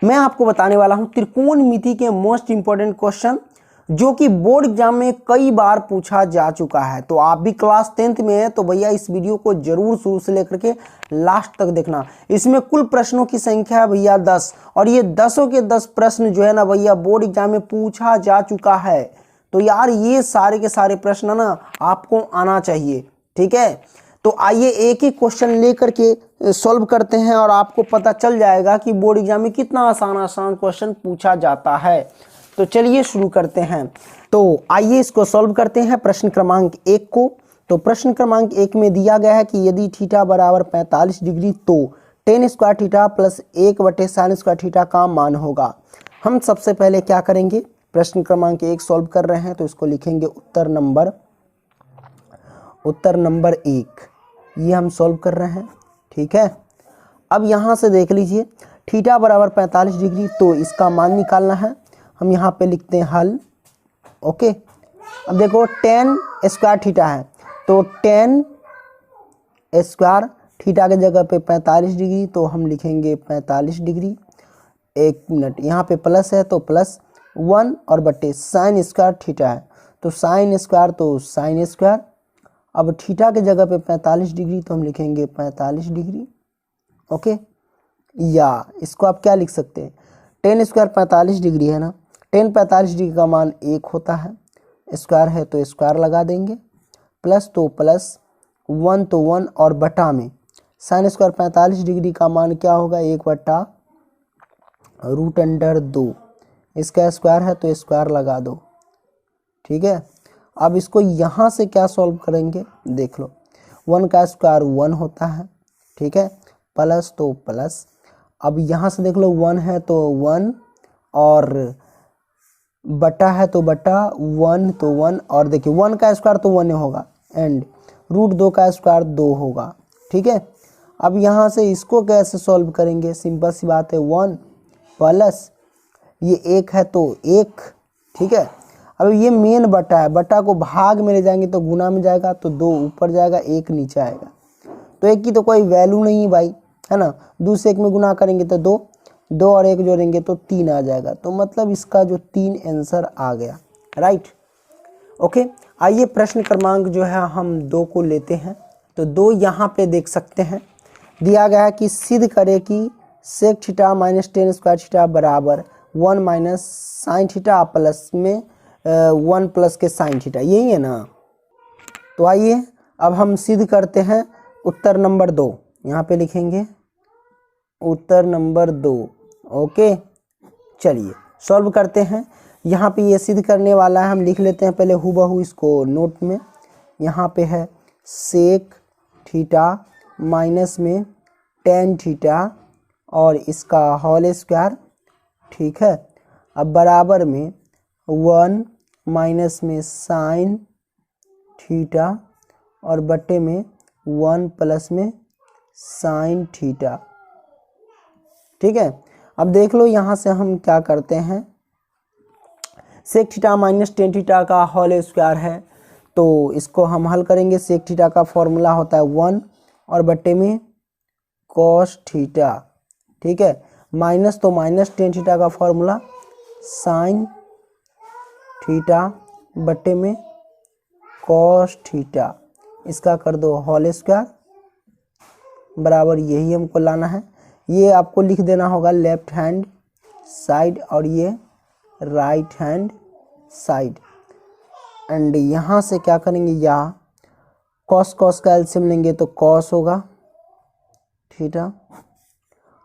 मैं आपको बताने वाला हूं त्रिकोणमिति के मोस्ट इंपॉर्टेंट क्वेश्चन जो कि बोर्ड एग्जाम में कई बार पूछा जा चुका है। तो आप भी क्लास 10th में है तो भैया इस वीडियो को जरूर शुरू से लेकर के लास्ट तक देखना। इसमें कुल प्रश्नों की संख्या है भैया 10 और ये 10 के 10 प्रश्न जो है ना भैया बोर्ड एग्जाम में पूछा जा चुका है। तो यार ये सारे के सारे प्रश्न ना आपको आना चाहिए, ठीक है। तो आइए एक ही क्वेश्चन लेकर के सॉल्व करते हैं और आपको पता चल जाएगा कि बोर्ड एग्जाम में कितना आसान आसान क्वेश्चन पूछा जाता है। तो चलिए शुरू करते हैं। तो आइए इसको सॉल्व करते हैं प्रश्न क्रमांक 1 को। तो प्रश्न क्रमांक 1 में दिया गया है कि यदि थीटा बराबर 45 डिग्री तो tan square theta plus 1/sin square theta का मान होगा। हम सबसे पहले क्या करेंगे, प्रश्न क्रमांक 1 सॉल्व कर रहे हैं तो इसको लिखेंगे उत्तर नंबर 1, ये हम सॉल्व कर रहे हैं, ठीक है। अब यहाँ से देख लीजिए थीटा बराबर 45 डिग्री तो इसका मान निकालना है। हम यहाँ पे लिखते हैं हल, ओके। अब देखो tan स्क्वायर थीटा है तो tan स्क्वायर थीटा के जगह पे 45 डिग्री तो हम लिखेंगे 45 डिग्री। एक मिनट, यहाँ पे प्लस है तो प्लस 1 और बट्टे साइन स्क्वायर थीटा है तो साइन स्क्वायर तो साइन स्क्वायर। अब थीटा के जगह पे 45 डिग्री तो हम लिखेंगे 45 डिग्री, ओके। या इसको आप क्या लिख सकते हैं, tan स्क्वायर 45 डिग्री है ना, tan 45 डिग्री का मान 1 होता है, स्क्वायर है तो स्क्वायर लगा देंगे, प्लस तो प्लस 1 तो 1 और बटा में साइन स्क्वायर 45 डिग्री का मान क्या होगा 1/√2। इसका स्क्वायर है तो स्क्वायर लगा दो, ठीक है। अब इसको यहाँ से क्या सॉल्व करेंगे, देख लो 1 का स्क्वायर 1 होता है, ठीक है, प्लस तो प्लस। अब यहाँ से देख लो 1 है तो 1 और बटा है तो बटा 1 तो 1 और देखिए 1 का स्क्वायर तो 1 होगा एंड √2 का स्क्वायर 2 होगा, ठीक है। अब यहाँ से इसको कैसे सॉल्व करेंगे, सिंपल सी बात है 1 प्लस ये 1 है तो 1, ठीक है। अब ये मेन बटा है, बटा को भाग में ले जाएंगे तो गुना में जाएगा तो 2 ऊपर जाएगा 1 नीचे आएगा, तो 1 की तो कोई वैल्यू नहीं भाई, है ना। 2 से 1 में गुना करेंगे तो 2, 2 और 1 जोड़ेंगे तो 3 आ जाएगा। तो मतलब इसका जो 3 आंसर आ गया, राइट, ओके। आइए प्रश्न क्रमांक जो है हम 2 को लेते हैं। तो 2 यहाँ पे देख सकते हैं दिया गया है कि सिद्ध करे कि sec theta minus tan square theta बराबर 1 माइनस साइन थीटा प्लस में 1 प्लस के साइन थीटा, यही है ना। तो आइए अब हम सिद्ध करते हैं उत्तर नंबर 2, यहाँ पे लिखेंगे उत्तर नंबर 2, ओके। चलिए सॉल्व करते हैं। यहाँ पे ये सिद्ध करने वाला है, हम लिख लेते हैं पहले हूबहू इसको नोट में। यहाँ पे है सेक थीटा माइनस में tan थीटा और इसका होल स्क्वायर, ठीक है। अब बराबर में 1 माइनस में साइन थीटा और बटे में 1 प्लस में साइन थीटा, ठीक है। अब देख लो यहाँ से हम क्या करते हैं, sec theta minus tan theta का होल स्क्वायर है तो इसको हम हल करेंगे। सेक थीटा का फॉर्मूला होता है 1 और बटे में कॉस थीटा, ठीक है, माइनस तो माइनस tan थीटा का फॉर्मूला साइन थीटा बटे में कॉस थीटा, इसका कर दो होल स्क्वायर बराबर, यही हमको लाना है। ये आपको लिख देना होगा लेफ्ट हैंड साइड और ये राइट हैंड साइड। एंड यहाँ से क्या करेंगे, या कॉस कॉस का एलसीएम लेंगे तो कॉस होगा थीटा।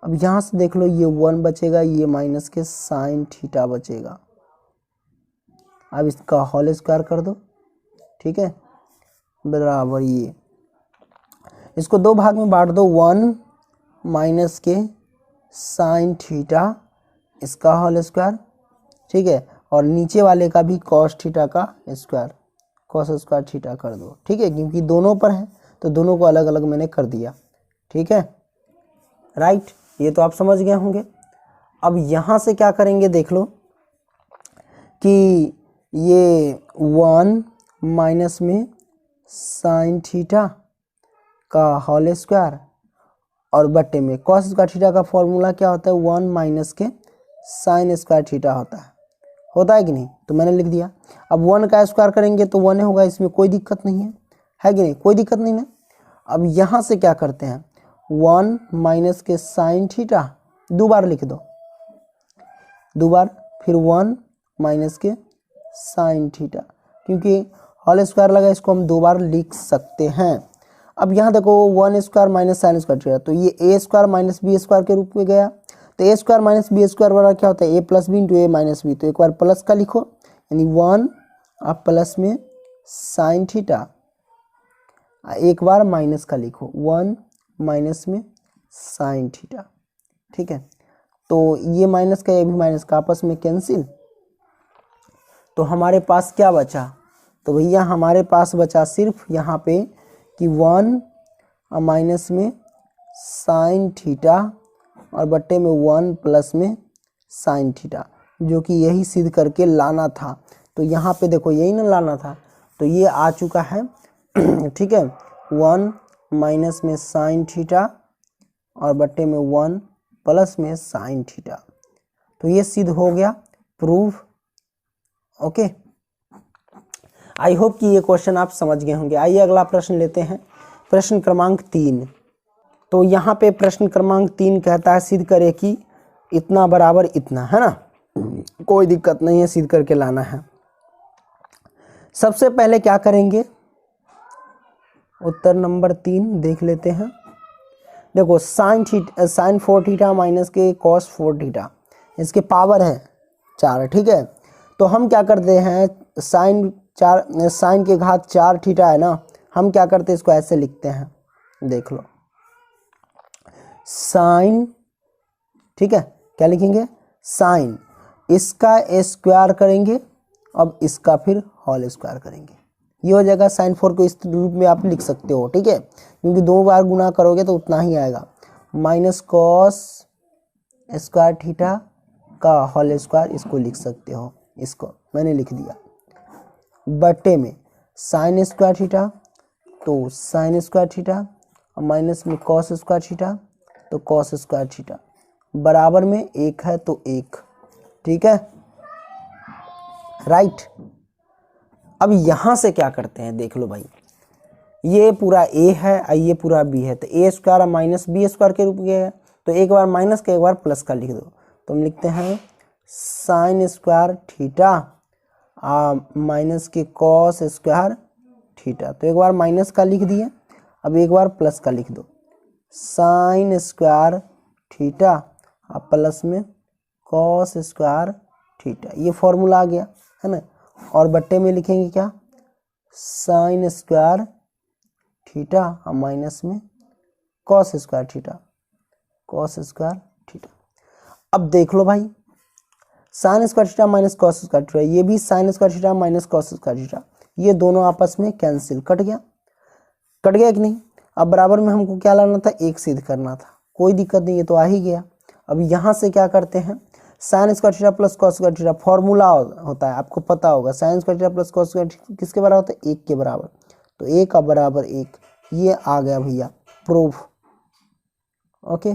अब यहाँ से देख लो ये 1 बचेगा, ये माइनस के साइन थीटा बचेगा। अब इसका होल स्क्वायर कर दो, ठीक है, बराबर ये, इसको 2 भाग में बांट दो, 1 माइनस के साइन थीटा इसका होल स्क्वायर, ठीक है, और नीचे वाले का भी कॉस थीटा का स्क्वायर, कॉस स्क्वायर थीटा कर दो, ठीक है, क्योंकि दोनों पर है तो दोनों को अलग अलग मैंने कर दिया, ठीक है, राइट। ये तो आप समझ गए होंगे। अब यहाँ से क्या करेंगे, देख लो कि ये 1 माइनस में साइन थीटा का होल स्क्वायर और बटे में कॉस स्क्वायर थीटा का फॉर्मूला क्या होता है 1 माइनस के साइन स्क्वायर थीटा होता है कि नहीं, तो मैंने लिख दिया। अब 1 का स्क्वायर करेंगे तो 1 होगा, इसमें कोई दिक्कत नहीं है कि नहीं, कोई दिक्कत नहीं ना। अब यहाँ से क्या करते हैं, 1 माइनस के साइन थीटा, 2 बार लिख दो, 2 बार, फिर 1 माइनस के साइन थीटा, क्योंकि होल स्क्वायर लगा इसको हम 2 बार लिख सकते हैं। अब यहाँ देखो 1 square minus sign square theta, तो ये ए स्क्वायर माइनस बी स्क्वायर के रूप में गया। तो ए स्क्वायर माइनस बी स्क्वायर बराबर क्या होता है, ए प्लस बी इंटू ए माइनस बी। तो एक बार प्लस का लिखो, यानी 1 आप प्लस में साइन थीटा, एक बार माइनस का लिखो, 1 माइनस में साइन थीटा। ठीक है, तो ये माइनस का ये भी माइनस का आपस में कैंसिल। तो हमारे पास क्या बचा, तो भैया हमारे पास बचा सिर्फ यहाँ पे कि 1 माइनस में साइन थीटा और बट्टे में 1 प्लस में साइन थीटा, जो कि यही सिद्ध करके लाना था। तो यहाँ पे देखो यही ना लाना था, तो ये आ चुका है। ठीक है, 1 माइनस में साइन थीटा और बट्टे में 1 प्लस में साइन थीटा, तो ये सिद्ध हो गया, प्रूफ। ओके, आई होप कि ये क्वेश्चन आप समझ गए होंगे। आइए अगला प्रश्न लेते हैं, प्रश्न क्रमांक 3। तो यहाँ पे प्रश्न क्रमांक 3 कहता है सिद्ध करे कि इतना बराबर इतना, है ना, कोई दिक्कत नहीं है, सिद्ध करके लाना है। सबसे पहले क्या करेंगे, उत्तर नंबर 3 देख लेते हैं। देखो साइन 4 थीटा माइनस के कॉस 4 थीटा, इसके पावर है 4। ठीक है, तो हम क्या करते हैं, साइन के घात 4 थीटा है ना, हम क्या करते हैं, इसको ऐसे लिखते हैं, देख लो साइन। ठीक है, क्या लिखेंगे, साइन, इसका स्क्वायर करेंगे, अब इसका फिर होल स्क्वायर करेंगे, ये हो जाएगा। साइन 4 को इस रूप में आप लिख सकते हो। ठीक है, क्योंकि 2 बार गुना करोगे तो उतना ही आएगा, माइनस कॉस स्क्वायर थीटा का होल स्क्वायर, इसको लिख सकते हो, इसको मैंने लिख दिया, बट्टे में साइन स्क्वायर थीटा, तो साइन स्क्वायर थीटा, और माइनस में कॉस स्क्वायर थीटा, तो कॉस स्क्वायर थीटा, बराबर में 1 है तो 1। ठीक है, राइट। अब यहाँ से क्या करते हैं, देख लो भाई, ये पूरा a है और ये पूरा b है, तो a square minus B square के रूप में है, तो एक बार माइनस का एक बार प्लस का लिख दो। तो हम लिखते हैं साइन स्क्वायर थीटा माइनस के कॉस स्क्वायर थीटा, तो एक बार माइनस का लिख दिए, अब एक बार प्लस का लिख दो, साइन स्क्वायर थीटा प्लस में कॉस स्क्वायर थीटा, ये फॉर्मूला आ गया, है ना। और बट्टे में लिखेंगे क्या, साइन स्क्वायर थीटा और माइनस में cos square theta, cos square theta. अब देख लो भाई, sign square theta minus cos square theta, ये भी sign square theta minus cos square theta, ये दोनों आपस में कैंसिल, कट गया कि नहीं। अब बराबर में हमको क्या लाना था, 1 सिद्ध करना था, कोई दिक्कत नहीं, ये तो आ ही गया। अब यहाँ से क्या करते हैं, sign square theta plus cos square theta formula होता है, आपको पता होगा, sign square theta plus cos square किसके बराबर होता है, 1 के बराबर, तो 1 का बराबर 1, ये आ गया भैया प्रूफ। ओके,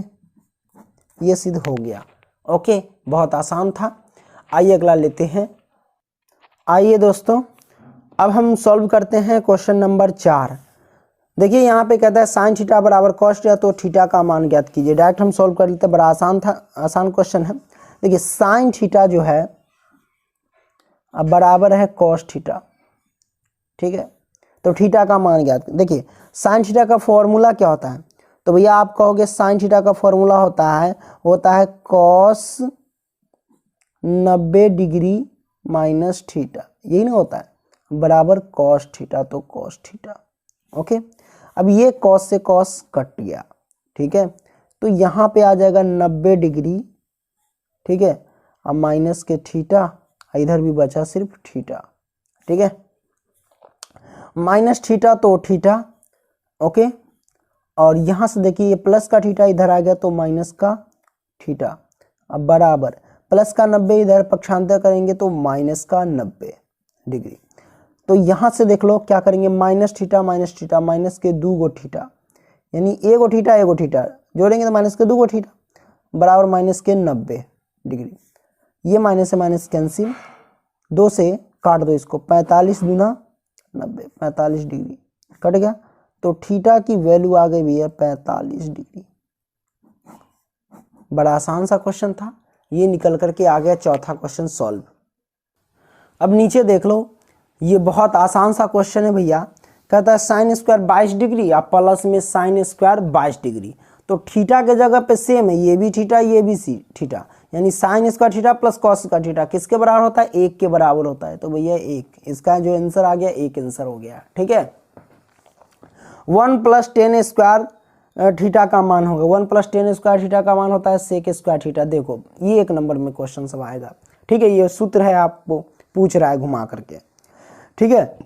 ये सिद्ध हो गया। ओके, बहुत आसान था। आइए अगला लेते हैं। आइए दोस्तों, अब हम सॉल्व करते हैं क्वेश्चन नंबर 4। देखिए यहाँ पे कहता है साइन थीटा बराबर कॉस थीटा, तो थीटा का मान ज्ञात कीजिए। डायरेक्ट हम सॉल्व कर लेते हैं, बड़ा आसान था, आसान क्वेश्चन है। देखिए साइन थीटा जो है अब बराबर है कॉस थीटा, ठीक है, तो थीटा का मान ज्ञात। देखिए साइन थीटा का फॉर्मूला क्या होता है, तो भैया आप कहोगे साइन थीटा का फॉर्मूला होता है कॉस 90 डिग्री माइनस थीटा, यही ना होता है, बराबर कॉस थीटा, तो कॉस थीटा। ओके, अब ये कॉस से कॉस कट गया, ठीक है, तो यहाँ पे आ जाएगा 90 डिग्री, ठीक है, अब माइनस के थीटा, इधर भी बचा सिर्फ थीटा, ठीक है, माइनस थीटा तो थीटा। ओके, और यहाँ से देखिए ये प्लस का थीटा इधर आ गया तो माइनस का थीटा, अब बराबर प्लस का 90 इधर पक्षांतर करेंगे तो माइनस का 90 डिग्री। तो यहाँ से देख लो क्या करेंगे, माइनस थीटा माइनस के 2 गो थीटा, यानी एगो थीटा जोड़ेंगे तो माइनस के 2 गो थीटा, बराबर माइनस के 90 डिग्री। ये माइनस से माइनस कैंसिल, 2 से काट दो इसको, 45 दूना 90, 45 डिग्री कट गया। तो थीटा की वैल्यू आ गई भैया 45 डिग्री। बड़ा आसान सा क्वेश्चन था, ये निकल करके आ गया चौथा क्वेश्चन सॉल्व। अब नीचे देख लो, ये बहुत आसान सा क्वेश्चन है भैया। कहता है साइन स्क्वायर 22 डिग्री और प्लस में साइन स्क्वायर 22 डिग्री। तो थीटा के जगह पे सेम है, ये भी थीटा ये भी थीटा, यानी sign square theta plus cos का थीटा किसके बराबर होता है, 1 के बराबर होता है। तो भैया 1, इसका जो आंसर आ गया 1 आंसर हो गया। ठीक है, 1 + 10 स्क्वायर थीटा का मान होगा, 1 + 10 स्क्वायर थीटा का मान होता है सेक स्क्वायर थीटा। देखो ये 1 नंबर में क्वेश्चन सब आएगा। ठीक है, ये सूत्र है, आपको पूछ रहा है घुमा करके। ठीक है,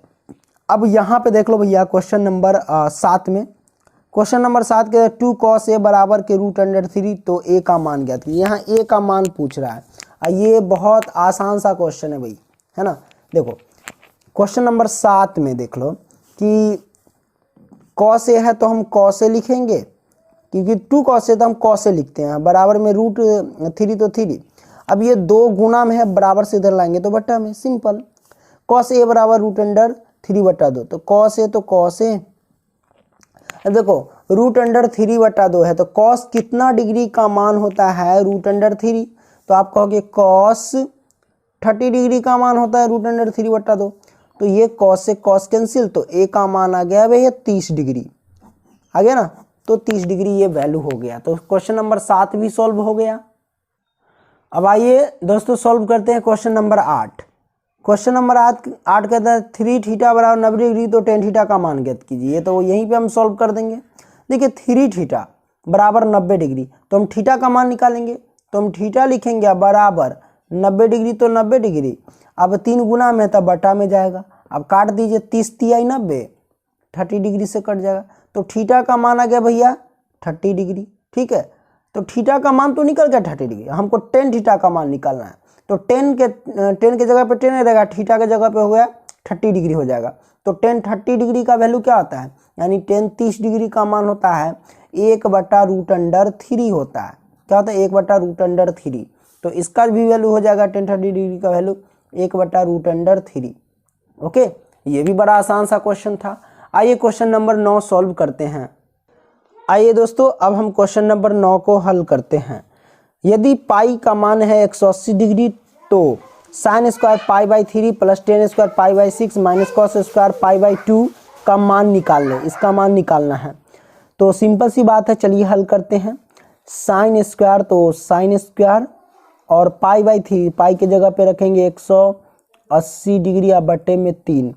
अब यहाँ पे देख लो भैया क्वेश्चन नंबर 7 में, क्वेश्चन नंबर 7 के 2 cos a बराबर के √3। तो a का मान ज्ञात कीजिए। यहाँ a का मान पूछ रहा है। ये बहुत आसान सा क्वेश्चन है भाई, है ना। देखो क्वेश्चन नंबर 7 में देख लो कि cos a है तो हम cos a लिखेंगे, क्योंकि 2 cos a तो हम cos a लिखते हैं, बराबर में √3 तो 3। अब ये 2 गुना में है, बराबर से इधर लाएंगे तो बट्टा में, सिंपल। cos a बराबर √3/2। तो cos a तो cos a, देखो √3/2 है तो cos कितना डिग्री का मान होता है, √3। तो आप कहोगे cos 30 डिग्री का मान होता है √3/2। तो ये cos से cos कैंसिल, तो a का मान आ गया भैया 30 डिग्री, आ गया ना। तो 30 डिग्री ये वैल्यू हो गया। तो क्वेश्चन नंबर 7 भी सॉल्व हो गया। अब आइए दोस्तों सॉल्व करते हैं क्वेश्चन नंबर 8। क्वेश्चन नंबर 8 कहता है 3 थीटा बराबर 90 डिग्री तो 10 थीटा का मान ज्ञात कीजिए। तो यहीं पे हम सॉल्व कर देंगे। देखिए 3 थीटा बराबर 90 डिग्री, तो हम थीटा का मान निकालेंगे। तो हम थीटा लिखेंगे बराबर 90 डिग्री तो 90 डिग्री, अब 3 गुना में तब बटा में जाएगा। अब काट दीजिए, 30 × 90, 30 डिग्री से कट जाएगा। तो थीटा का मान आ गया भैया 30 डिग्री। ठीक है, तो थीटा का मान तो निकल गया 30 डिग्री, हमको 10 थीटा का मान निकालना है। तो 10 के जगह पे 10 रहेगा, थीटा के जगह पे हो गया 30 डिग्री हो जाएगा। तो 10 30 डिग्री का वैल्यू क्या होता है, यानी 10 30 डिग्री का मान होता है 1/√3 होता है। क्या होता है, 1/√3। तो इसका भी वैल्यू हो जाएगा 10 30 डिग्री का वैल्यू 1/√3। ओके, ये भी बड़ा आसान सा क्वेश्चन था। आइए क्वेश्चन नंबर 9 सॉल्व करते हैं। आइए दोस्तों अब हम क्वेश्चन नंबर 9 को हल करते हैं। यदि पाई का मान है 180 डिग्री तो sine square π/3 + 10 square π/6 minus cos square π/2 का मान निकाल लें। इसका मान निकालना है। तो सिंपल सी बात है, चलिए हल करते हैं। साइन स्क्वायर तो साइन स्क्वायर और π/3, पाई के जगह पे रखेंगे 180 डिग्री या बट्टे में 3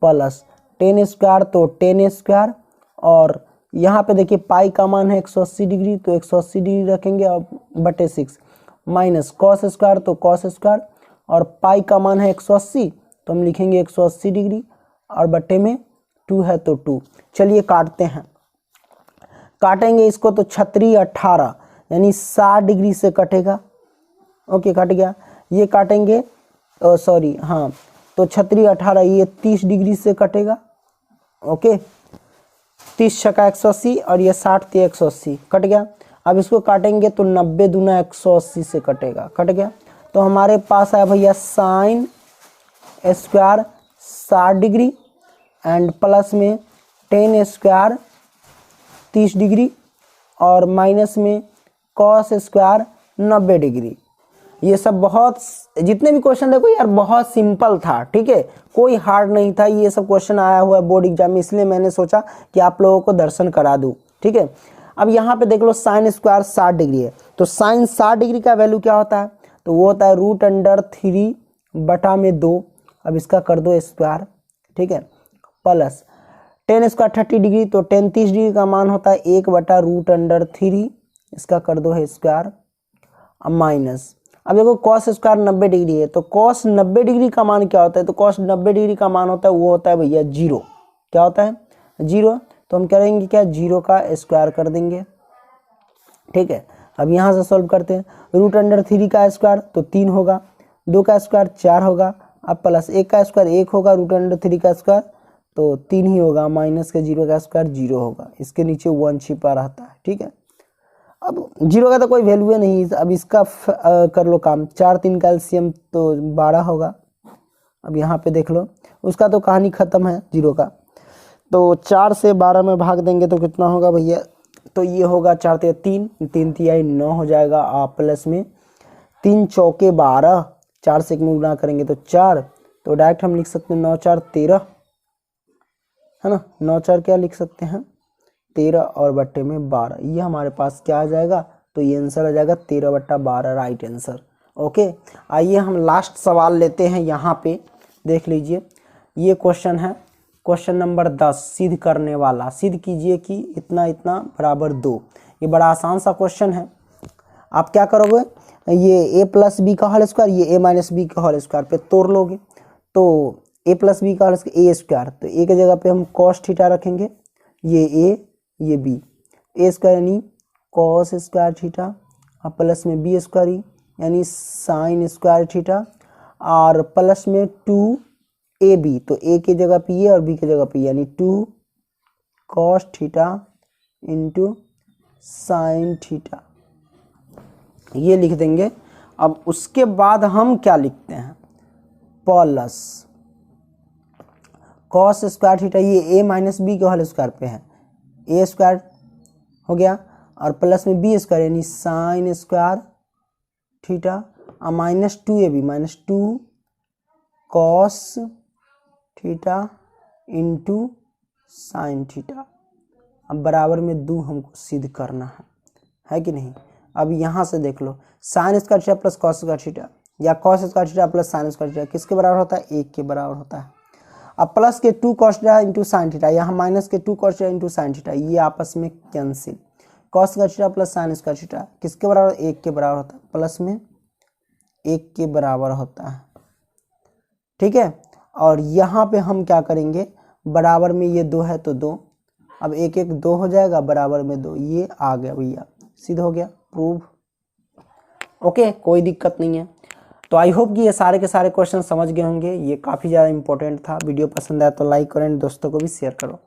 प्लस 10 स्क्वायर तो 10 स्क्वायर, और यहाँ पे देखिए पाई का मान है 180 डिग्री तो 180 डिग्री रखेंगे और बटे 6 माइनस कॉस स्क्वायर तो कॉस स्क्वायर, और पाई का मान है 180 तो हम लिखेंगे 180 डिग्री और बटे में 2 है तो 2। चलिए काटते हैं, काटेंगे इसको तो 36 18 यानी 60 डिग्री से कटेगा। ओके कट गया। ये काटेंगे सॉरी हाँ, तो 36 18 ये 30 डिग्री से कटेगा। ओके, 30 छक्का 180 और ये 60 × 180 कट गया। अब इसको काटेंगे तो 90 दूना 180 से कटेगा, कट गया। तो हमारे पास है भैया sine square 60 degree and plus में 10 स्क्वायर 30 डिग्री और माइनस में कॉस स्क्वायर 90 डिग्री। ये सब बहुत, जितने भी क्वेश्चन देखो यार बहुत सिंपल था। ठीक है, कोई हार्ड नहीं था। ये सब क्वेश्चन आया हुआ है बोर्ड एग्जाम में, इसलिए मैंने सोचा कि आप लोगों को दर्शन करा दूं। ठीक है, अब यहाँ पे देख लो साइन स्क्वायर 60 डिग्री है, तो साइन 60 डिग्री का वैल्यू क्या होता है, तो वो होता है √3/2। अब इसका कर दो स्क्वायर। ठीक है, प्लस 10 स्क्वायर 30 डिग्री तो 10 30 डिग्री का मान होता है 1/√3। इसका कर दो है स्क्वायर। अब माइनस, अब देखो कॉस स्क्वायर 90 डिग्री है, तो कॉस 90 डिग्री का मान क्या होता है, तो कॉस 90 डिग्री का मान होता है वो होता है भैया 0। क्या होता है 0। तो हम करेंगे क्या, 0 का स्क्वायर कर देंगे। ठीक है, अब यहाँ से सॉल्व करते हैं। √3 का स्क्वायर तो 3 होगा, 2 का स्क्वायर 4 होगा, अब प्लस 1 का स्क्वायर 1 होगा, √3 का स्क्वायर तो 3 ही होगा, माइनस के 0 का स्क्वायर 0 होगा। इसके नीचे 1 छिपा रहता है। ठीक है, अब जीरो का तो कोई वैल्यू है नहीं। अब इसका कर लो काम, 4 3 का एलसीएम तो 12 होगा। अब यहाँ पे देख लो, उसका तो कहानी ख़त्म है जीरो का। तो 4 से 12 में भाग देंगे तो कितना होगा भैया, तो ये होगा 4 3 3 तिहाई 9 हो जाएगा। आप प्लस में 3 चौके 12, 4 से में गुणा करेंगे तो 4, तो डायरेक्ट हम लिख सकते हैं 9 4 13, है ना। 9 4 क्या लिख सकते हैं 13 और बट्टे में 12, ये हमारे पास क्या आ जाएगा, तो ये आंसर आ जाएगा 13/12 राइट आंसर। ओके, आइए हम लास्ट सवाल लेते हैं। यहाँ पे देख लीजिए, ये क्वेश्चन है क्वेश्चन नंबर 10, सिद्ध करने वाला। सिद्ध कीजिए कि इतना इतना बराबर 2। ये बड़ा आसान सा क्वेश्चन है। आप क्या करोगे, ये a प्लस बी का होल स्क्वायर, ये a माइनस बी का होल स्क्वायर पे तोड़ लोगे, तो a प्लस बी का होल स्क्वायर a स्क्वायर, तो a की जगह पे हम कॉस थीटा रखेंगे, ये a ये b, a स्क्वायर यानी कॉस स्क्वायर थीटा और प्लस में b स्क्वायर यानी साइन स्क्वायर थीटा, और प्लस में 2ab, तो a की जगह पे ये और b की जगह पे यानी 2 cos theta into sine theta, ये लिख देंगे। अब उसके बाद हम क्या लिखते हैं, प्लस कॉस स्क्वायर थीटा, ये a माइनस बी के होल स्क्वायर पे है, a स्क्वायर हो गया, और प्लस में b स्क्वायर यानी साइन स्क्वायर थीटा, और minus 2ab minus 2 cos theta into sine theta. अब बराबर में 2 हमको सिद्ध करना है कि नहीं। अब यहाँ से देख लो, sine square theta plus cos square theta या cos square theta plus sine square theta किसके बराबर होता है, 1 के बराबर होता है। अब प्लस के 2 cos theta into sine theta, यहाँ माइनस के 2 cos theta into sine theta, ये आपस में cancel. Cos square theta plus sine square theta किसके बराबर, 1 के बराबर होता है, प्लस में 1 के बराबर होता है, ठीक है। और यहाँ पे हम क्या करेंगे, बराबर में ये 2 है तो 2, अब 1 1 2 हो जाएगा, बराबर में 2, ये आ गया भैया, सिद्ध हो गया, प्रूव। ओके, कोई दिक्कत नहीं है। तो आई होप कि ये सारे के सारे क्वेश्चन समझ गए होंगे। ये काफ़ी ज़्यादा इंपॉर्टेंट था। वीडियो पसंद आया तो लाइक करें, दोस्तों को भी शेयर करो।